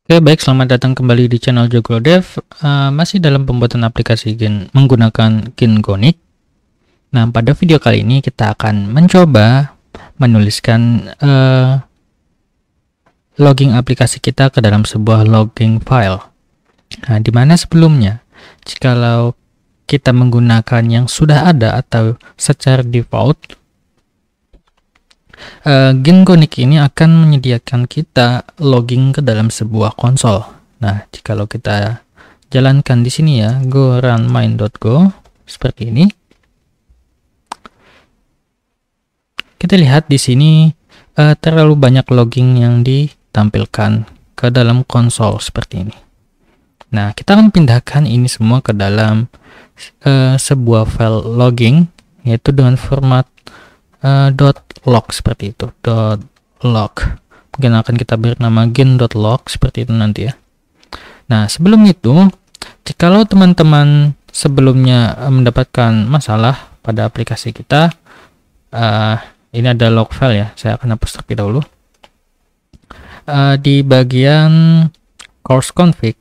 Oke, baik, selamat datang kembali di channel Joglo Dev. Masih dalam pembuatan aplikasi Gen menggunakan Gingonic. Nah, pada video kali ini kita akan mencoba menuliskan logging aplikasi kita ke dalam sebuah logging file. Nah, di mana sebelumnya, jikalau kita menggunakan yang sudah ada atau secara default, Gingonic ini akan menyediakan kita logging ke dalam sebuah konsol. Nah, jikalau kita jalankan di sini ya, go run main.go seperti ini. Kita lihat di sini terlalu banyak logging yang ditampilkan ke dalam konsol seperti ini. Nah, kita akan pindahkan ini semua ke dalam sebuah file logging, yaitu dengan format .log seperti itu, .log. Mungkin akan kita beri nama gen.log seperti itu nanti ya. Nah, sebelum itu, jikalau teman-teman sebelumnya mendapatkan masalah pada aplikasi kita, ini ada log file ya, saya akan hapus terlebih dahulu. Di bagian course config,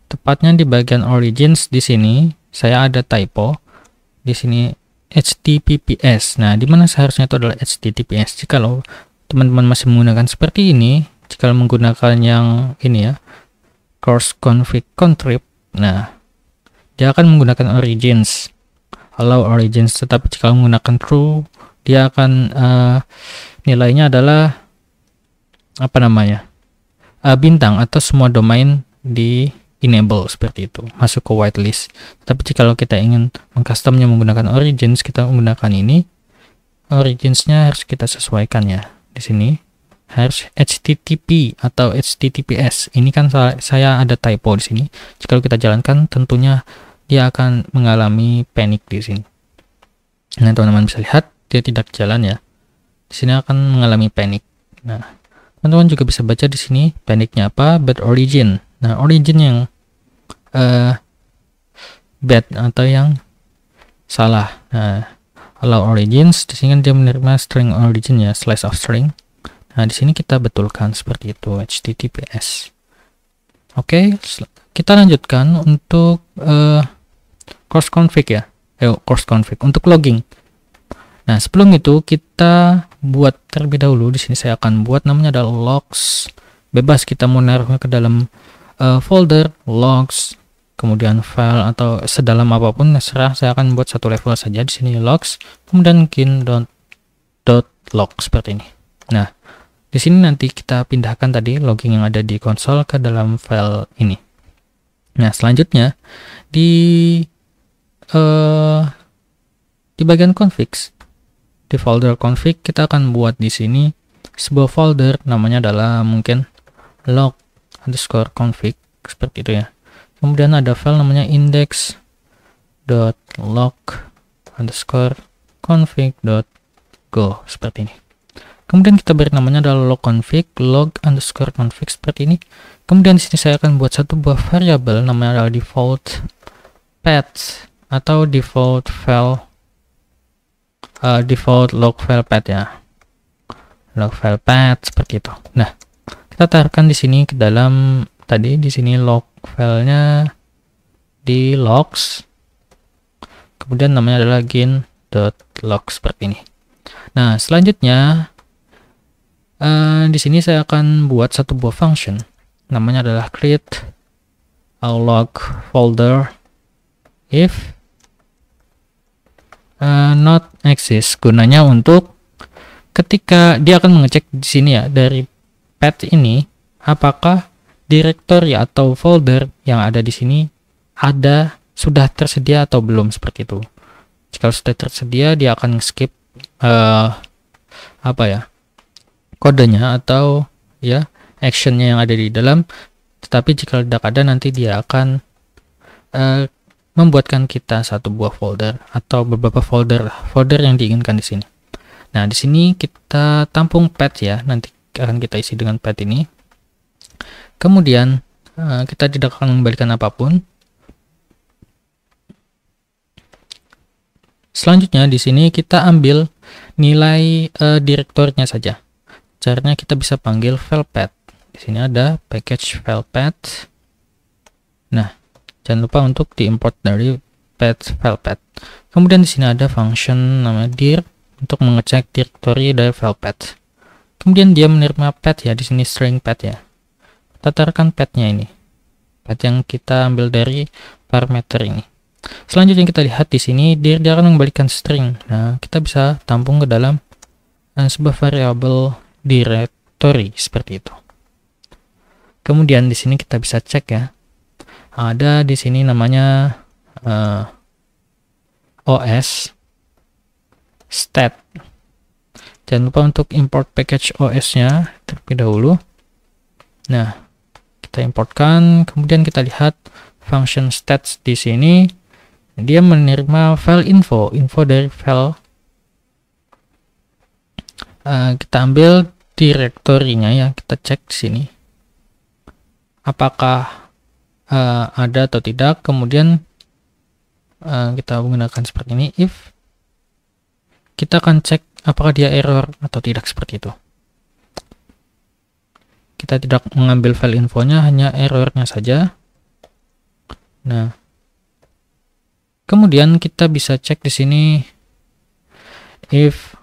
tepatnya di bagian origins di sini, saya ada typo di sini. HTTPS. Nah, dimana seharusnya itu adalah HTTPS. Jikalau teman-teman masih menggunakan seperti ini, jika menggunakan yang ini ya, course config contrib, nah, dia akan menggunakan origins, allow origins. Tetapi jika menggunakan true, dia akan nilainya adalah apa namanya, bintang atau semua domain di enable seperti itu, masuk ke whitelist. Tapi jika kita ingin mengcustomnya menggunakan origins, kita menggunakan ini. Originsnya harus kita sesuaikan ya. Di sini harus HTTP atau HTTPS. Ini kan saya ada typo di sini. Jika kita jalankan, tentunya dia akan mengalami panic di sini. Nah, teman-teman bisa lihat dia tidak jalan ya. Di sini akan mengalami panic. Nah, teman-teman juga bisa baca di sini panicnya apa? Bad origin. Nah, origin yang bad atau yang salah. Nah, allow origins, di sini dia menerima string origin ya, slash of string. Nah, di sini kita betulkan seperti itu, HTTPS. Oke, kita lanjutkan untuk course config ya. Course config untuk logging. Nah, sebelum itu kita buat terlebih dahulu. Di sini saya akan buat namanya adalah logs. Bebas kita mau naruhnya ke dalam folder logs, kemudian file atau sedalam apapun terserah. Saya akan buat satu level saja di sini logs, kemudian gin.log seperti ini. Nah, di sini nanti kita pindahkan tadi logging yang ada di konsol ke dalam file ini. Nah, selanjutnya di bagian config, di folder config, kita akan buat di sini sebuah folder namanya adalah mungkin log_config seperti itu ya. Kemudian ada file namanya index.log_config.go seperti ini. Kemudian kita beri namanya adalah log_config seperti ini. Kemudian di sini saya akan buat satu buah variabel namanya adalah default path atau default file default log file path ya. Log file path seperti itu. Nah, kita taruhkan di sini ke dalam tadi di sini log filenya di logs. Kemudian namanya adalah gin.log seperti ini. Nah, selanjutnya di sini saya akan buat satu buah function namanya adalah create a log folder if not exist. Gunanya untuk ketika dia akan mengecek di sini ya, dari path ini apakah directory atau folder yang ada di sini sudah tersedia atau belum seperti itu. Jika sudah tersedia, dia akan skip kodenya atau ya actionnya yang ada di dalam. Tetapi jika tidak ada, nanti dia akan membuatkan kita satu buah folder atau beberapa folder yang diinginkan di sini. Nah, di sini kita tampung path ya, nanti akan kita isi dengan path ini. Kemudian kita tidak akan mengembalikan apapun. Selanjutnya di sini kita ambil nilai direktornya saja. Caranya kita bisa panggil file path. Di sini ada package file path. Nah, jangan lupa untuk diimport dari path file path. Kemudian di sini ada function namanya dir untuk mengecek directory dari file path. Kemudian dia menerima path ya, di sini string path ya. Tatarkan path-nya ini. Path yang kita ambil dari parameter ini. Selanjutnya kita lihat di sini dir dia akan mengembalikan string. Nah, kita bisa tampung ke dalam sebuah variabel directory seperti itu. Kemudian di sini kita bisa cek ya. Ada di sini namanya OS stat. Jangan lupa untuk import package OS-nya terlebih dahulu. Nah, kita importkan, kemudian kita lihat function stats di sini. Dia menerima file info dari file. Kita ambil direktorinya ya, kita cek di sini. Apakah ada atau tidak, kemudian kita menggunakan seperti ini, if. Kita akan cek apakah dia error atau tidak seperti itu. Kita tidak mengambil file infonya, hanya errornya saja. Nah, kemudian kita bisa cek di sini if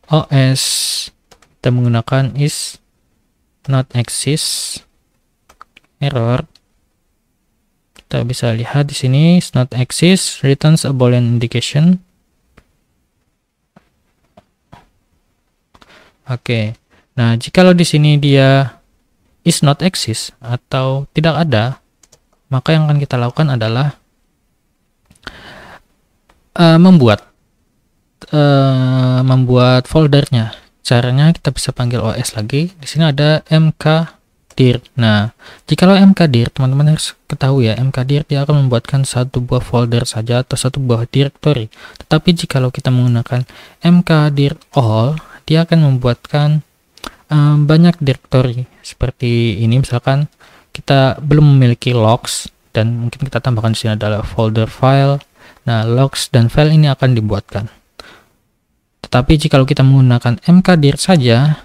OS kita menggunakan is not exist error. Kita bisa lihat di sini is not exist returns a boolean indication. Oke. Nah, jikalau di sini dia is not exist atau tidak ada, maka yang akan kita lakukan adalah membuat foldernya. Caranya kita bisa panggil OS lagi. Di sini ada mkdir. Nah, jikalau mkdir, teman-teman harus ketahui ya, mkdir dia akan membuatkan satu buah folder saja atau satu buah directory. Tetapi jikalau kita menggunakan mkdir all, dia akan membuatkan banyak directory seperti ini. Misalkan kita belum memiliki logs dan mungkin kita tambahkan di sini adalah folder file. Nah, logs dan file ini akan dibuatkan. Tetapi jika kita menggunakan mkdir saja,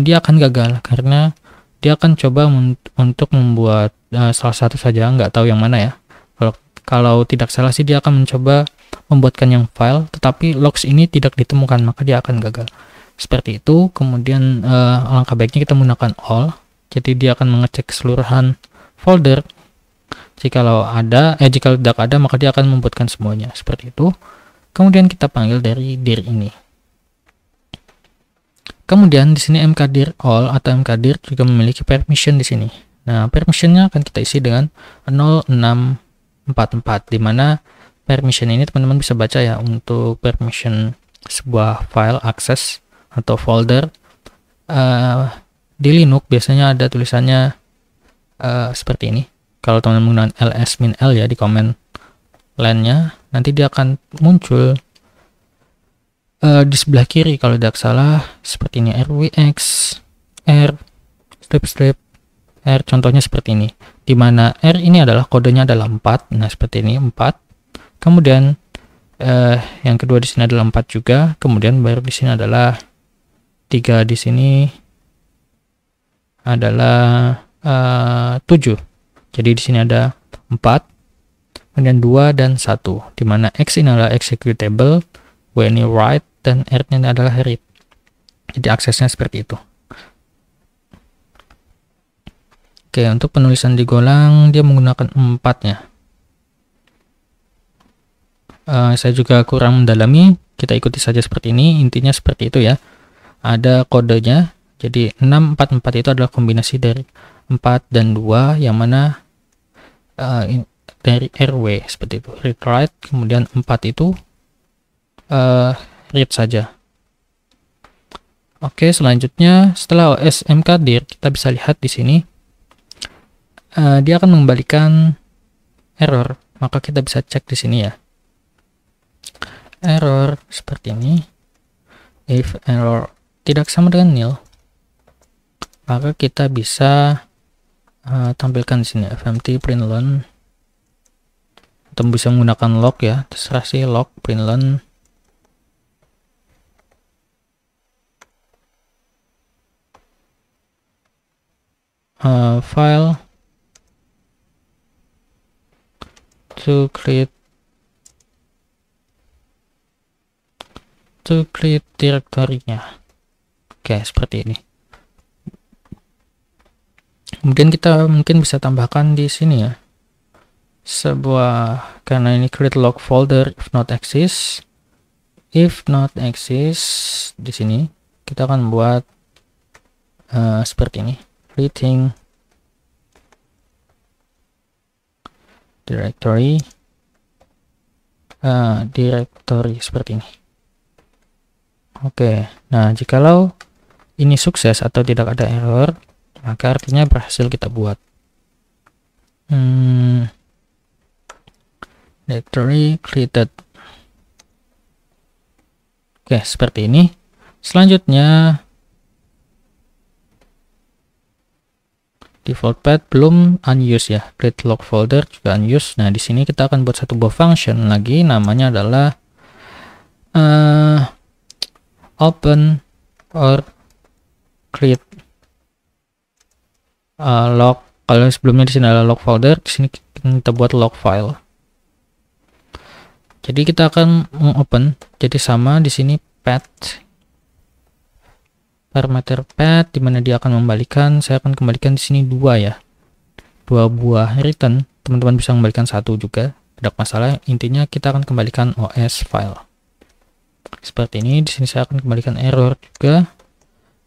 dia akan gagal karena dia akan coba untuk membuat salah satu saja, nggak tahu yang mana ya. Kalau tidak salah sih dia akan mencoba membuatkan yang file, tetapi logs ini tidak ditemukan, maka dia akan gagal. Seperti itu. Kemudian alangkah baiknya kita menggunakan all, jadi dia akan mengecek keseluruhan folder. Jikalau tidak ada, maka dia akan membuatkan semuanya. Seperti itu. Kemudian kita panggil dari dir ini. Kemudian di sini mkdir all atau mkdir juga memiliki permission di sini. Nah, permissionnya akan kita isi dengan 0644, di mana permission ini teman-teman bisa baca ya, untuk permission sebuah file akses atau folder. Di Linux biasanya ada tulisannya seperti ini. Kalau teman-teman menggunakan ls-l ya di command line-nya, nanti dia akan muncul di sebelah kiri kalau tidak salah seperti ini, rwx r strip r, contohnya seperti ini, dimana r ini adalah kodenya adalah 4. Nah, seperti ini 4. Kemudian yang kedua di sini adalah 4 juga, kemudian baru di sini adalah 3, di sini adalah 7. Jadi di sini ada 4, kemudian 2 dan 1, di mana X ini adalah executable, W ini write, dan R ini adalah read. Jadi aksesnya seperti itu. Oke, untuk penulisan di Golang dia menggunakan 4-nya. Saya juga kurang mendalami, kita ikuti saja seperti ini. Intinya seperti itu ya. Ada kodenya. Jadi 644 itu adalah kombinasi dari 4 dan 2, yang mana dari RW seperti itu, read write, kemudian 4 itu read saja. Oke, selanjutnya setelah OS mkdir kita bisa lihat di sini dia akan mengembalikan error, maka kita bisa cek di sini ya, error seperti ini. If error tidak sama dengan nil, maka kita bisa tampilkan di sini fmt println, atau bisa menggunakan log ya, terserah sih, log println file to create directory-nya. Oke, seperti ini. Kemudian kita mungkin bisa tambahkan di sini ya, karena ini create log folder if not exist di sini kita akan buat seperti ini, creating directory seperti ini. Oke, nah jikalau ini sukses atau tidak ada error, maka artinya berhasil kita buat. Directory created. Oke, seperti ini. Selanjutnya default path belum unused ya, create log folder juga unused. Nah, di sini kita akan buat satu buah function lagi, namanya adalah open or create log. Kalau sebelumnya di sini adalah log folder, di sini kita buat log file. Jadi kita akan open, jadi sama di sini path, parameter path, di mana dia akan membalikan. Saya akan kembalikan di sini 2 ya, 2 buah return. Teman-teman bisa kembalikan 1 juga, tidak masalah. Intinya kita akan kembalikan OS file. Seperti ini. Di sini saya akan kembalikan error juga.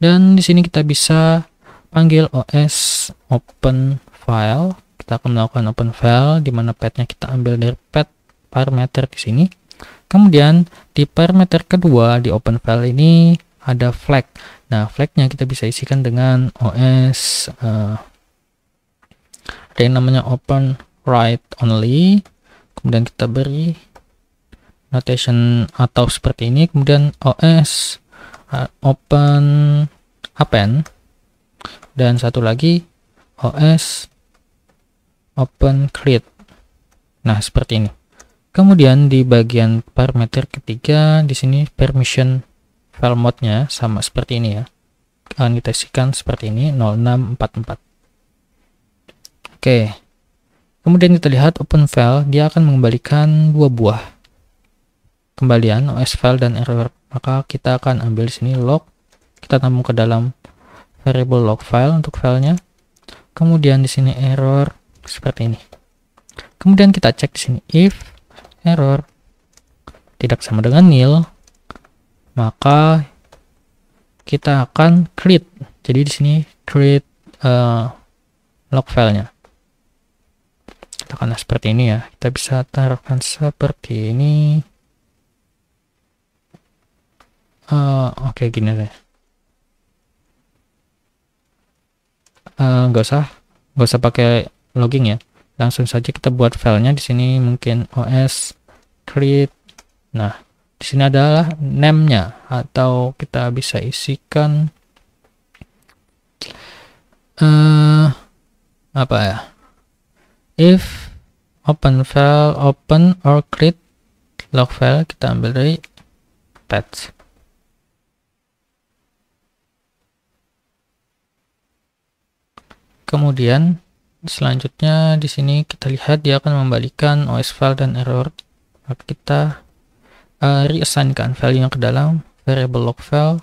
Dan di sini kita bisa panggil OS open file. Kita akan melakukan open file, di mana path-nya kita ambil dari path parameter di sini. Kemudian di parameter kedua di open file ini ada flag. Nah, flagnya kita bisa isikan dengan OS ada yang namanya open write only. Kemudian kita beri notation atau seperti ini. Kemudian OS open append, dan satu lagi OS open create. Nah, seperti ini. Kemudian di bagian parameter ketiga di sini permission file mode-nya sama seperti ini ya. Akan kita isikan seperti ini 0644. Oke. Kemudian kita lihat open file, dia akan mengembalikan 2 buah kembalian OS file dan error. Maka kita akan ambil di sini log, kita tampung ke dalam variable log file untuk filenya. Kemudian di sini error seperti ini. Kemudian kita cek di sini if error tidak sama dengan nil, maka kita akan create. Jadi di sini create log filenya. Katakanlah seperti ini ya. Kita bisa taruhkan seperti ini. Oke, gini deh. Nggak usah pakai logging ya. Langsung saja kita buat filenya di sini, mungkin OS create. Nah, di sini adalah name-nya, atau kita bisa isikan apa ya? If open file open or create log file, kita ambil dari path. Kemudian selanjutnya di sini kita lihat dia akan membalikan OS file dan error. Maka kita reassignkan value-nya ke dalam variable log file,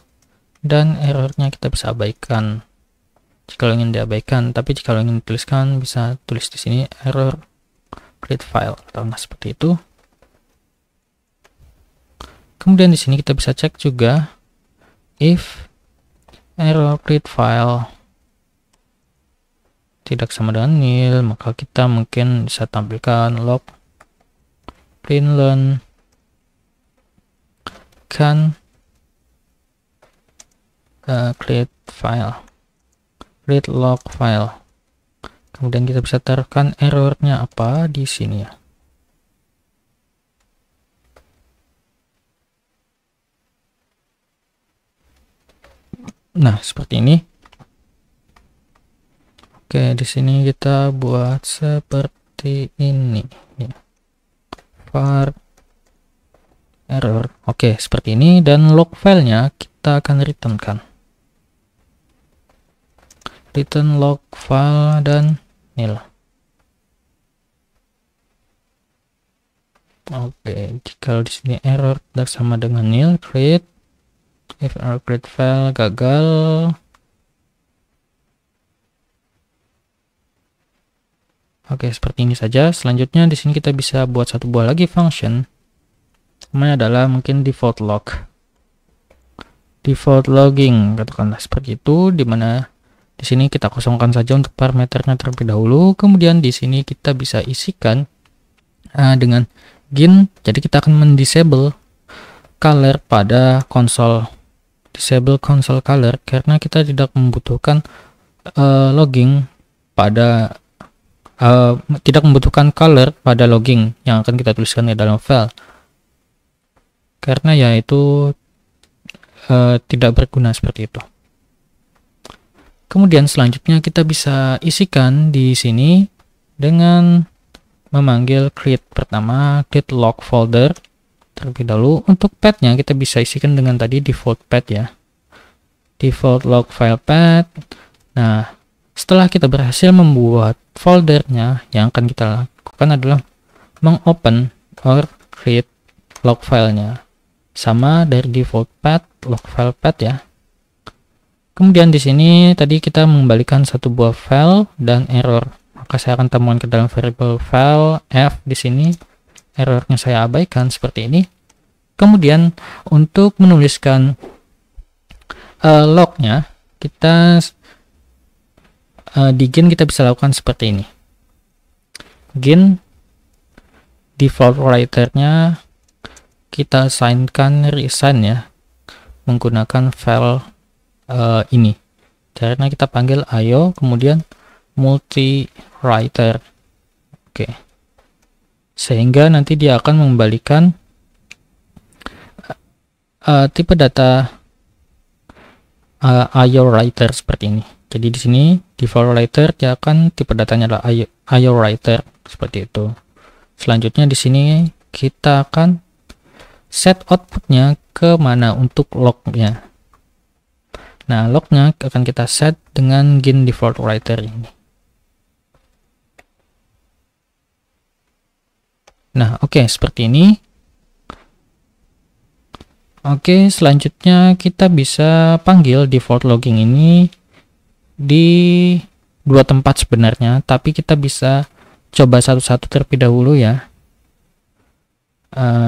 dan errornya kita bisa abaikan jika ingin diabaikan. Tapi jika ingin dituliskan, bisa tulis di sini error create file atau seperti itu. Kemudian di sini kita bisa cek juga if error create file tidak sama dengan nil, maka kita mungkin bisa tampilkan log println can create log file. Kemudian kita bisa taruhkan errornya apa di sini ya. Nah, seperti ini. Oke, di sini kita buat seperti ini ya. var error. Oke, seperti ini, dan log filenya kita akan returnkan. return log file dan nil. Oke, jika di sini error tidak sama dengan nil, create. If error create file gagal. Oke, seperti ini saja. Selanjutnya di sini kita bisa buat satu buah lagi function. Namanya adalah mungkin default log. Default logging, katakanlah seperti itu, dimana di sini kita kosongkan saja untuk parameternya terlebih dahulu. Kemudian di sini kita bisa isikan dengan gin. Jadi kita akan mendisable color pada konsol. Disable console color karena kita tidak membutuhkan logging pada tidak membutuhkan color pada logging yang akan kita tuliskan di dalam file, karena ya itu tidak berguna seperti itu. Kemudian selanjutnya kita bisa isikan di sini dengan memanggil create. Pertama create log folder terlebih dahulu. Untuk path-nya kita bisa isikan dengan tadi default path ya, default log file path. Nah, setelah kita berhasil membuat foldernya, yang akan kita lakukan adalah mengopen or create log filenya, sama dari default path log file path ya. Kemudian di sini tadi kita mengembalikan satu buah file dan error, maka saya akan temukan ke dalam variable file f. Di sini errornya saya abaikan seperti ini. Kemudian untuk menuliskan lognya, kita di gin kita bisa lakukan seperti ini. Gin default writer-nya kita assignkan reassign ya, menggunakan file ini. Caranya kita panggil io kemudian multi writer. Oke. Sehingga nanti dia akan mengembalikan tipe data io writer seperti ini. Jadi di sini default writer dia akan tipe datanya adalah io writer seperti itu. Selanjutnya di sini kita akan set outputnya ke mana untuk lognya. Nah, lognya akan kita set dengan gin default writer ini. Nah, oke, seperti ini. Oke, selanjutnya kita bisa panggil default logging ini di dua tempat sebenarnya, tapi kita bisa coba satu-satu terlebih dahulu ya.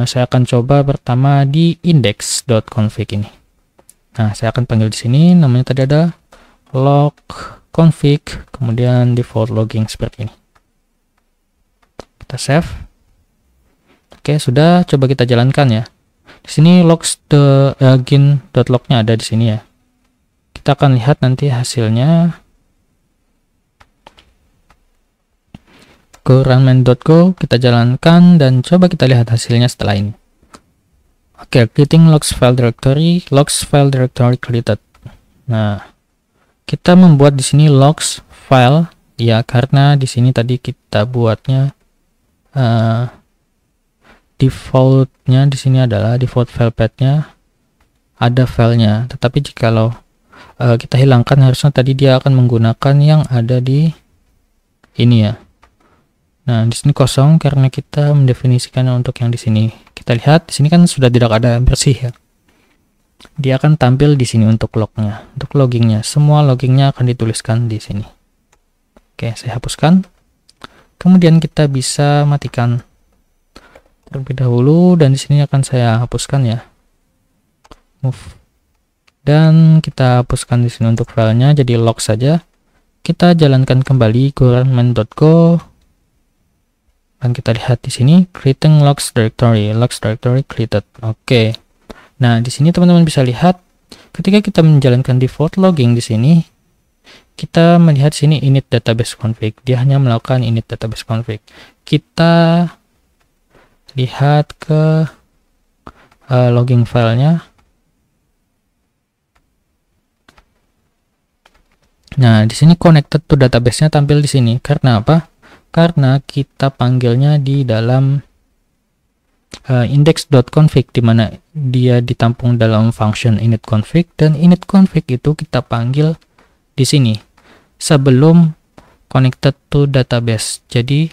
Saya akan coba pertama di index.config ini. Nah, saya akan panggil di sini, namanya tadi ada log config, kemudian default logging seperti ini. Kita save. Oke, sudah, coba kita jalankan ya. Di sini logs gin.log-nya ada di sini ya. Kita akan lihat nanti hasilnya. Go runman.go, kita jalankan dan coba kita lihat hasilnya setelah ini. Oke, creating logs file directory created. Nah, kita membuat di sini logs file ya, karena di sini tadi kita buatnya defaultnya di sini adalah default file path-nya ada filenya, tetapi jikalau kita hilangkan, harusnya tadi dia akan menggunakan yang ada di ini ya. Nah, di sini kosong karena kita mendefinisikannya untuk yang di sini. Kita lihat di sini kan sudah tidak ada bersih ya. Dia akan tampil di sini untuk lognya, untuk loggingnya. Semua loggingnya akan dituliskan di sini. Oke, saya hapuskan. Kemudian kita bisa matikan terlebih dahulu dan di sini akan saya hapuskan ya. Move. Dan kita hapuskan di sini untuk filenya jadi log saja. Kita jalankan kembali go runman.go. Dan kita lihat di sini creating logs directory created. Oke. Nah, di sini teman-teman bisa lihat ketika kita menjalankan default logging di sini, kita melihat sini init database config. Dia hanya melakukan init database config. Kita lihat ke logging filenya. Nah, di sini connected to database-nya tampil di sini. Karena apa? Karena kita panggilnya di dalam index.config, di mana dia ditampung dalam function init config, dan init config itu kita panggil di sini. sebelum connected to database. Jadi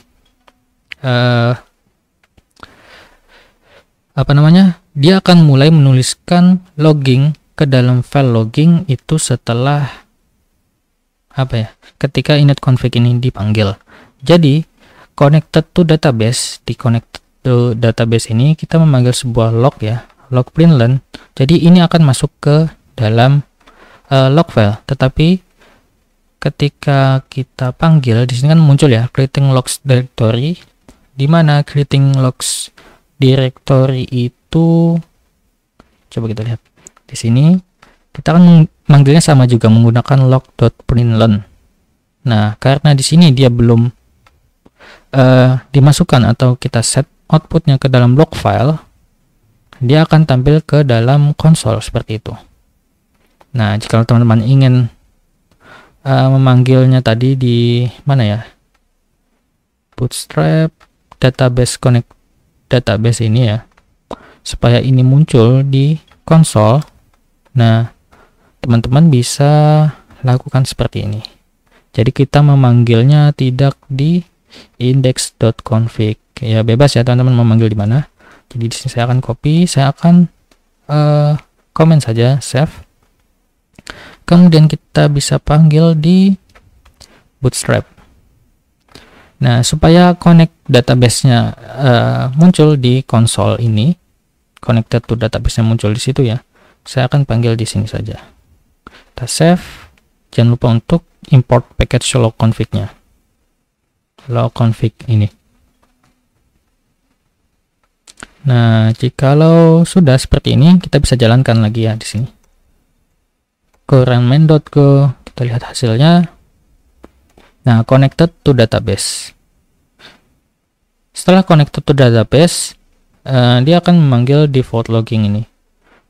dia akan mulai menuliskan logging ke dalam file logging itu setelah ketika init config ini dipanggil. Jadi connected to database, di connected to database ini kita memanggil sebuah log ya, log println. Jadi ini akan masuk ke dalam log file, tetapi ketika kita panggil di sini kan muncul ya creating logs directory, di mana creating logs directory itu coba kita lihat di sini, kita akan manggilnya sama juga menggunakan log.println. Nah, karena di sini dia belum dimasukkan atau kita set outputnya ke dalam log file, dia akan tampil ke dalam konsol seperti itu. Nah, jika teman-teman ingin memanggilnya tadi di mana ya, bootstrap database connect database ini ya, supaya ini muncul di konsol. Nah, teman-teman bisa lakukan seperti ini. Jadi kita memanggilnya tidak di index.config ya, bebas ya teman-teman memanggil di mana. Jadi di sini saya akan copy, saya akan komen saja save. Kemudian kita bisa panggil di bootstrap. Nah, supaya connect database-nya muncul di konsol ini, connected to database-nya muncul di situ ya, saya akan panggil di sini saja. Kita save. Jangan lupa untuk import package log config-nya. Log config ini. Nah, jikalau sudah seperti ini, kita bisa jalankan lagi ya di sini. Ke runmain.go, kita lihat hasilnya. Nah, connected to database. Setelah connected to database, dia akan memanggil default logging ini.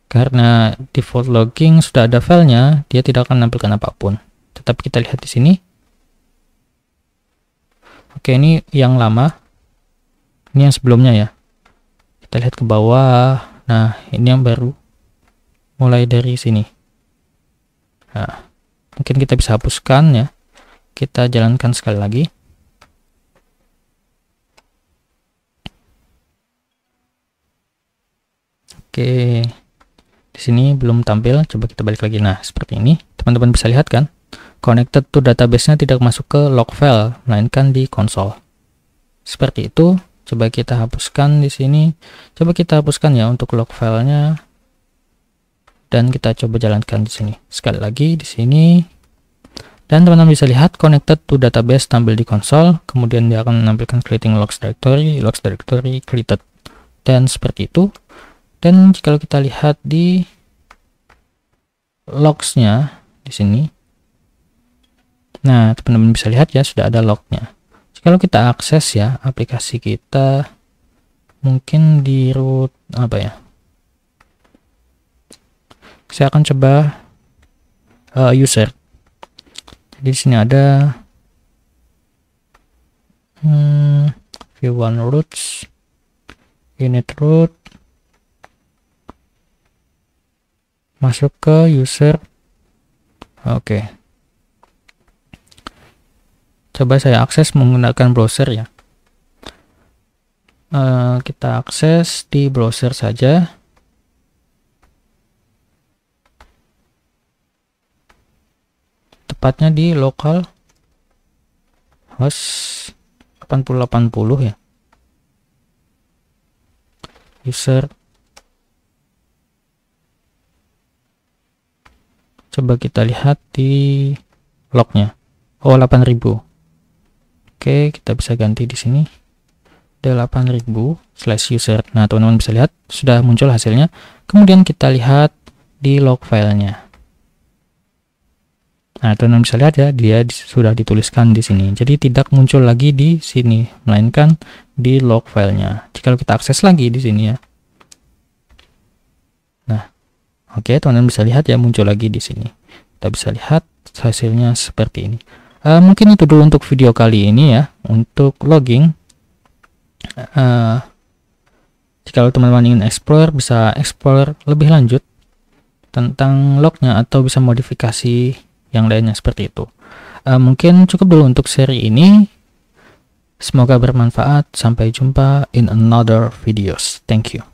Karena default logging sudah ada filenya, dia tidak akan menampilkan apapun. Tetapi kita lihat di sini. Oke, ini yang lama. Ini yang sebelumnya ya. Kita lihat ke bawah. Nah, ini yang baru. Mulai dari sini. Nah, mungkin kita bisa hapuskan ya. Kita jalankan sekali lagi. Oke. Di sini belum tampil. Coba kita balik lagi. Nah, seperti ini. Teman-teman bisa lihat kan? Connected to database-nya tidak masuk ke log file, melainkan di konsol. Seperti itu. Coba kita hapuskan di sini. Coba kita hapuskan ya untuk log filenya. Dan kita coba jalankan di sini. Sekali lagi di sini. Dan teman-teman bisa lihat connected to database tampil di konsol. Kemudian dia akan menampilkan creating logs directory created. Dan seperti itu. Dan jika kita lihat di logs-nya di sini. Nah, teman-teman bisa lihat ya sudah ada lognya. Kalau kita akses ya aplikasi kita, mungkin di root apa ya? Saya akan coba user. Jadi di sini ada v1 roots, init root, masuk ke user. Oke. Coba saya akses menggunakan browser ya. Kita akses di browser saja. Tepatnya di local host 8080 ya. User. Coba kita lihat di lognya. Oh, 8000. Oke, kita bisa ganti di sini. Ada 8000/user. Nah, teman-teman bisa lihat sudah muncul hasilnya. Kemudian kita lihat di log filenya. Nah, teman-teman bisa lihat ya, dia sudah dituliskan di sini. Jadi tidak muncul lagi di sini, melainkan di log filenya. Jika kita akses lagi di sini ya. Nah, oke, teman-teman bisa lihat ya muncul lagi di sini. Kita bisa lihat hasilnya seperti ini. Mungkin itu dulu untuk video kali ini ya, untuk logging. Jika teman-teman ingin explore, bisa explore lebih lanjut tentang lognya atau bisa modifikasi yang lainnya seperti itu. Mungkin cukup dulu untuk seri ini. Semoga bermanfaat. Sampai jumpa in another videos. Thank you.